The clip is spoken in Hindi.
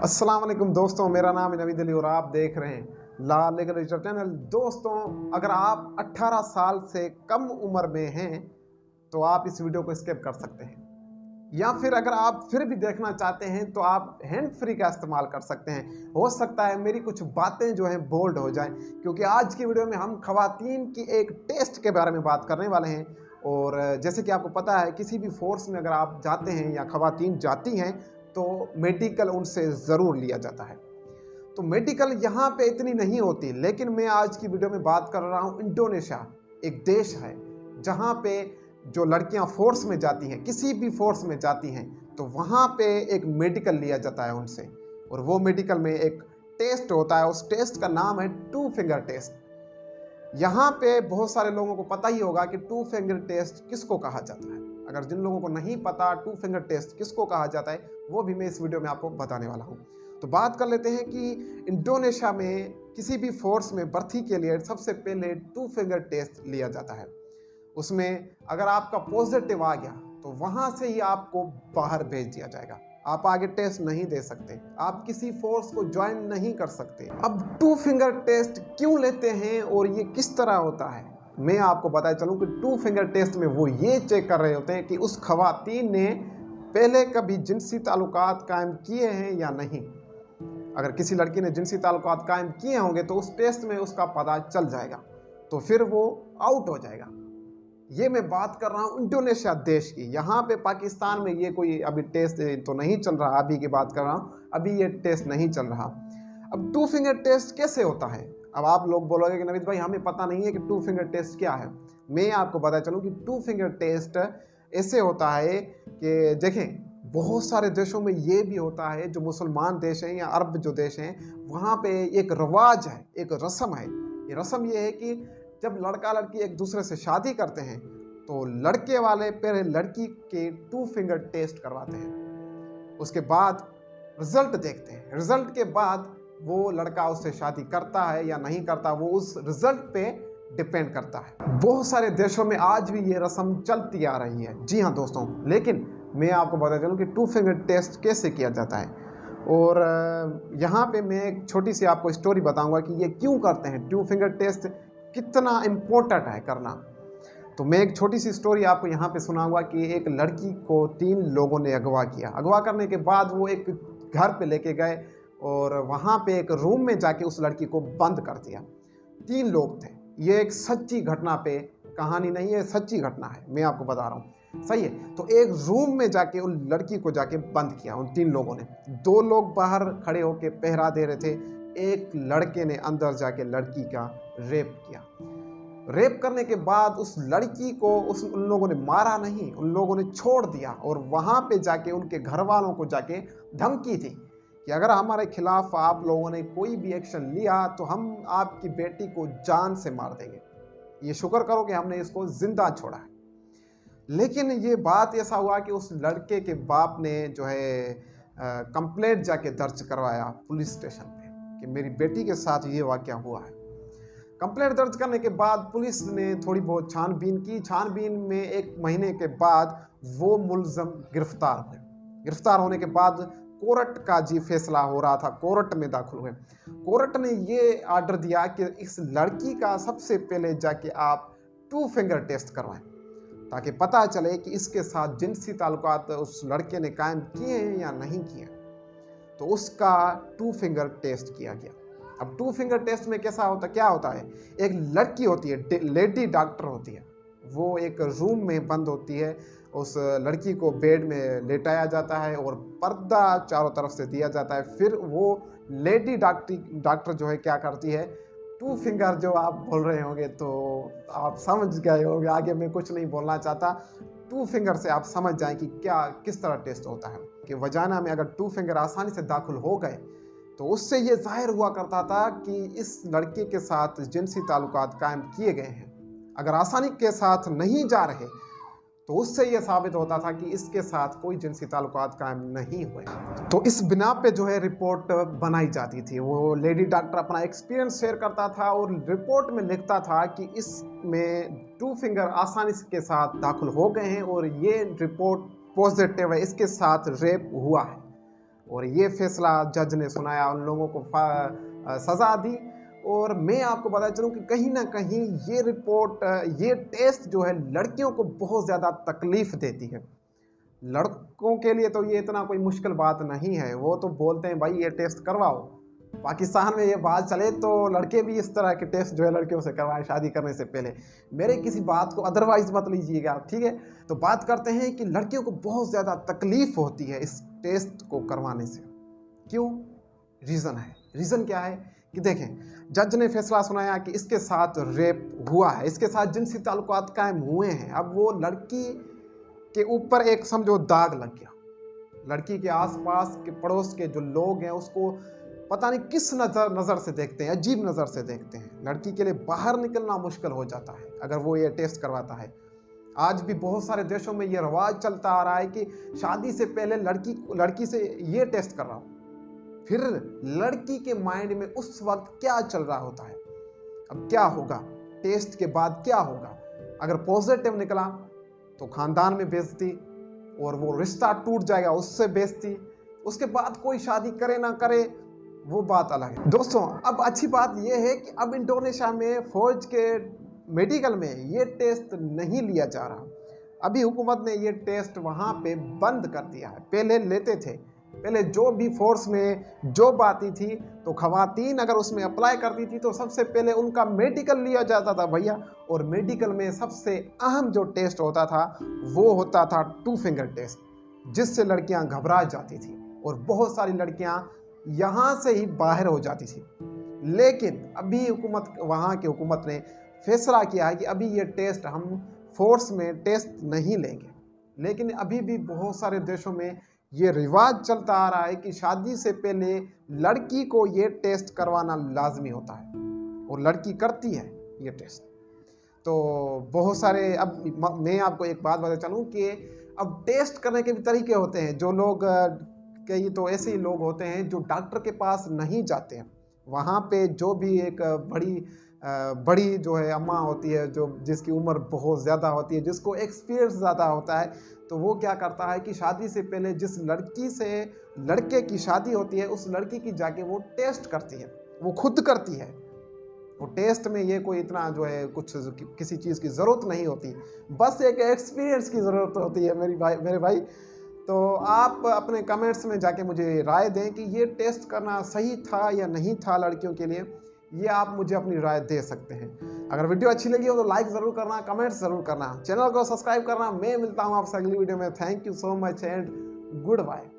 अस्सलाम वालेकुम दोस्तों, मेरा नाम है नवीद अली और आप देख रहे हैं ला लीगल रिसर्च चैनल। दोस्तों, अगर आप 18 साल से कम उम्र में हैं तो आप इस वीडियो को स्किप कर सकते हैं, या फिर अगर आप फिर भी देखना चाहते हैं तो आप हैंड फ्री का इस्तेमाल कर सकते हैं। हो सकता है मेरी कुछ बातें जो हैं बोल्ड हो जाएं, क्योंकि आज की वीडियो में हम खवातीन की एक टेस्ट के बारे में बात करने वाले हैं। और जैसे कि आपको पता है, किसी भी फोर्स में अगर आप जाते हैं या खवातीन जाती हैं तो मेडिकल उनसे ज़रूर लिया जाता है। तो मेडिकल यहाँ पे इतनी नहीं होती, लेकिन मैं आज की वीडियो में बात कर रहा हूँ इंडोनेशिया, एक देश है जहाँ पे जो लड़कियाँ फोर्स में जाती हैं, किसी भी फोर्स में जाती हैं, तो वहाँ पे एक मेडिकल लिया जाता है उनसे। और वो मेडिकल में एक टेस्ट होता है, उस टेस्ट का नाम है 2 फिंगर टेस्ट। यहाँ पे बहुत सारे लोगों को पता ही होगा कि 2 फिंगर टेस्ट किसको कहा जाता है। अगर जिन लोगों को नहीं पता 2 फिंगर टेस्ट किसको कहा जाता है, वो भी मैं इस वीडियो में आपको बताने वाला हूँ। तो बात कर लेते हैं कि इंडोनेशिया में किसी भी फोर्स में भर्ती के लिए सबसे पहले 2 फिंगर टेस्ट लिया जाता है। उसमें अगर आपका पॉजिटिव आ गया तो वहाँ से ही आपको बाहर भेज दिया जाएगा। आप आगे टेस्ट नहीं दे सकते, आप किसी फोर्स को ज्वाइन नहीं कर सकते। अब 2 फिंगर टेस्ट क्यों लेते हैं और ये किस तरह होता है, मैं आपको बताया चलूँ कि 2 फिंगर टेस्ट में वो ये चेक कर रहे होते हैं कि उस खवातीन ने पहले कभी जिनसी ताल्लुकात कायम किए हैं या नहीं। अगर किसी लड़की ने जिनसी ताल्लुकात कायम किए होंगे तो उस टेस्ट में उसका पता चल जाएगा, तो फिर वो आउट हो जाएगा। ये मैं बात कर रहा हूँ इंडोनेशिया देश की। यहाँ पे पाकिस्तान में ये कोई अभी टेस्ट तो नहीं चल रहा, अभी की बात कर रहा हूँ, अभी ये टेस्ट नहीं चल रहा। अब 2 फिंगर टेस्ट कैसे होता है? अब आप लोग बोलोगे कि नवीद भाई हमें पता नहीं है कि 2 फिंगर टेस्ट क्या है। मैं आपको बता चलूँ कि 2 फिंगर टेस्ट ऐसे होता है कि देखें, बहुत सारे देशों में ये भी होता है, जो मुसलमान देश हैं या अरब जो देश हैं, वहाँ पे एक रवाज है, एक रस्म है। ये रस्म ये है कि जब लड़का लड़की एक दूसरे से शादी करते हैं तो लड़के वाले पहले लड़की के 2 फिंगर टेस्ट करवाते हैं, उसके बाद रिजल्ट देखते हैं। रिजल्ट के बाद वो लड़का उससे शादी करता है या नहीं करता, वो उस रिजल्ट पे डिपेंड करता है। बहुत सारे देशों में आज भी ये रस्म चलती आ रही है। जी हाँ दोस्तों, लेकिन मैं आपको बता चलूँ कि 2 फिंगर टेस्ट कैसे किया जाता है। और यहाँ पे मैं एक छोटी सी आपको स्टोरी बताऊंगा कि ये क्यों करते हैं, 2 फिंगर टेस्ट कितना इम्पोर्टेंट है करना। तो मैं एक छोटी सी स्टोरी आपको यहाँ पे सुनाऊंगा कि एक लड़की को 3 लोगों ने अगवा किया। अगवा करने के बाद वो एक घर पे लेके गए और वहाँ पे एक रूम में जाके उस लड़की को बंद कर दिया। 3 लोग थे। ये एक सच्ची घटना पे कहानी नहीं है, सच्ची घटना है, मैं आपको बता रहा हूँ, सही है। तो एक रूम में जाके उन लड़की को जाके बंद किया उन 3 लोगों ने। 2 लोग बाहर खड़े होके पहरा दे रहे थे, एक लड़के ने अंदर जाके लड़की का रेप किया। रेप करने के बाद उस लड़की को उन लोगों ने मारा नहीं, उन लोगों ने छोड़ दिया और वहाँ पे जाके उनके घर वालों को जाके धमकी थी कि अगर हमारे खिलाफ आप लोगों ने कोई भी एक्शन लिया तो हम आपकी बेटी को जान से मार देंगे। ये शुक्र करो कि हमने इसको जिंदा छोड़ा है। लेकिन ये बात ऐसा हुआ कि उस लड़के के बाप ने जो है कंप्लेंट जाके दर्ज करवाया पुलिस स्टेशन पे कि मेरी बेटी के साथ ये वाकया हुआ है। कंप्लेंट दर्ज करने के बाद पुलिस ने थोड़ी बहुत छानबीन की। छानबीन में 1 महीने के बाद वो मुलजम गिरफ्तार हुए। गिरफ्तार होने के बाद कोर्ट का जी फैसला हो रहा था, कोर्ट में दाखिल हुए। कोर्ट ने ये आर्डर दिया कि इस लड़की का सबसे पहले जाके आप 2 फिंगर टेस्ट करवाएं, ताकि पता चले कि इसके साथ जिनसी ताल्लुकात उस लड़के ने कायम किए हैं या नहीं किए। तो उसका 2 फिंगर टेस्ट किया गया। अब 2 फिंगर टेस्ट में कैसा होता, क्या होता है, एक लड़की होती है, लेडी डॉक्टर होती है, वो एक रूम में बंद होती है। उस लड़की को बेड में लेटाया जाता है और पर्दा चारों तरफ से दिया जाता है। फिर वो लेडी डॉक्टर जो है क्या करती है, 2 फिंगर जो आप बोल रहे होंगे तो आप समझ गए होंगे, आगे मैं कुछ नहीं बोलना चाहता। 2 फिंगर से आप समझ जाएं कि क्या किस तरह टेस्ट होता है कि वजाना में अगर 2 फिंगर आसानी से दाखिल हो गए तो उससे ये जाहिर हुआ करता था कि इस लड़के के साथ जिनसी ताल्लुकात कायम किए गए हैं। अगर आसानी के साथ नहीं जा रहे तो उससे ये साबित होता था कि इसके साथ कोई जिनसी ताल्लुकात कायम नहीं हुए। तो इस बिना पे जो है रिपोर्ट बनाई जाती थी। वो लेडी डॉक्टर अपना एक्सपीरियंस शेयर करता था और रिपोर्ट में लिखता था कि इसमें 2 फिंगर आसानी के साथ दाखिल हो गए हैं और ये रिपोर्ट पॉजिटिव है, इसके साथ रेप हुआ है। और ये फैसला जज ने सुनाया, उन लोगों को सज़ा दी। और मैं आपको बता चलूँ कि कहीं ना कहीं ये रिपोर्ट, ये टेस्ट जो है लड़कियों को बहुत ज़्यादा तकलीफ़ देती है। लड़कों के लिए तो ये इतना कोई मुश्किल बात नहीं है, वो तो बोलते हैं भाई ये टेस्ट करवाओ। पाकिस्तान में ये बात चले तो लड़के भी इस तरह के टेस्ट जो है लड़कियों से करवाएं शादी करने से पहले। मेरे किसी बात को अदरवाइज मत लीजिएगा, ठीक है। तो बात करते हैं कि लड़कियों को बहुत ज़्यादा तकलीफ़ होती है इस टेस्ट को करवाने से। क्यों? रीज़न क्या है कि देखें, जज ने फैसला सुनाया कि इसके साथ रेप हुआ है, इसके साथ जिनसी ताल्लुकात कायम हुए हैं। अब वो लड़की के ऊपर एक समझो दाग लग गया। लड़की के आसपास के पड़ोस के जो लोग हैं उसको पता नहीं किस नज़र से देखते हैं, अजीब नज़र से देखते हैं। लड़की के लिए बाहर निकलना मुश्किल हो जाता है अगर वो ये टेस्ट करवाता है। आज भी बहुत सारे देशों में ये रवाज चलता आ रहा है कि शादी से पहले लड़की से ये टेस्ट कराओ। फिर लड़की के माइंड में उस वक्त क्या चल रहा होता है, अब क्या होगा, टेस्ट के बाद क्या होगा। अगर पॉजिटिव निकला तो खानदान में बेइज्जती और वो रिश्ता टूट जाएगा, उससे बेइज्जती। उसके बाद कोई शादी करे ना करे वो बात अलग है। दोस्तों, अब अच्छी बात यह है कि अब इंडोनेशिया में फौज के मेडिकल में ये टेस्ट नहीं लिया जा रहा। अभी हुकूमत ने ये टेस्ट वहाँ पे बंद कर दिया है। पहले लेते थे, पहले जो भी फोर्स में जॉब आती थी तो खवातीन अगर उसमें अप्लाई करती थी तो सबसे पहले उनका मेडिकल लिया जाता था भैया। और मेडिकल में सबसे अहम जो टेस्ट होता था वो होता था 2 फिंगर टेस्ट, जिससे लड़कियां घबरा जाती थी और बहुत सारी लड़कियां यहाँ से ही बाहर हो जाती थी। लेकिन अभी वहाँ की हुकूमत ने फैसला किया है कि अभी ये टेस्ट हम फोर्स में टेस्ट नहीं लेंगे। लेकिन अभी भी बहुत सारे देशों में ये रिवाज चलता आ रहा है कि शादी से पहले लड़की को ये टेस्ट करवाना लाजमी होता है और लड़की करती है ये टेस्ट। तो बहुत सारे, अब मैं आपको एक बात बता चलूँ कि अब टेस्ट करने के भी तरीके होते हैं। जो लोग, कई तो ऐसे ही लोग होते हैं जो डॉक्टर के पास नहीं जाते हैं। वहाँ पे जो भी एक बड़ी जो है अम्मा होती है, जो जिसकी उम्र बहुत ज़्यादा होती है, जिसको एक्सपीरियंस ज़्यादा होता है, तो वो क्या करता है कि शादी से पहले जिस लड़की से लड़के की शादी होती है उस लड़की की जाके वो टेस्ट करती है, वो खुद करती है। वो टेस्ट में ये कोई इतना जो है कुछ किसी चीज़ की ज़रूरत नहीं होती, बस एक एक्सपीरियंस की ज़रूरत होती है मेरे भाई। तो आप अपने कमेंट्स में जाके मुझे राय दें कि ये टेस्ट करना सही था या नहीं था लड़कियों के लिए। ये आप मुझे अपनी राय दे सकते हैं। अगर वीडियो अच्छी लगी हो तो लाइक ज़रूर करना, कमेंट्स ज़रूर करना, चैनल को सब्सक्राइब करना। मैं मिलता हूँ आपसे अगली वीडियो में। Thank you so much and good bye.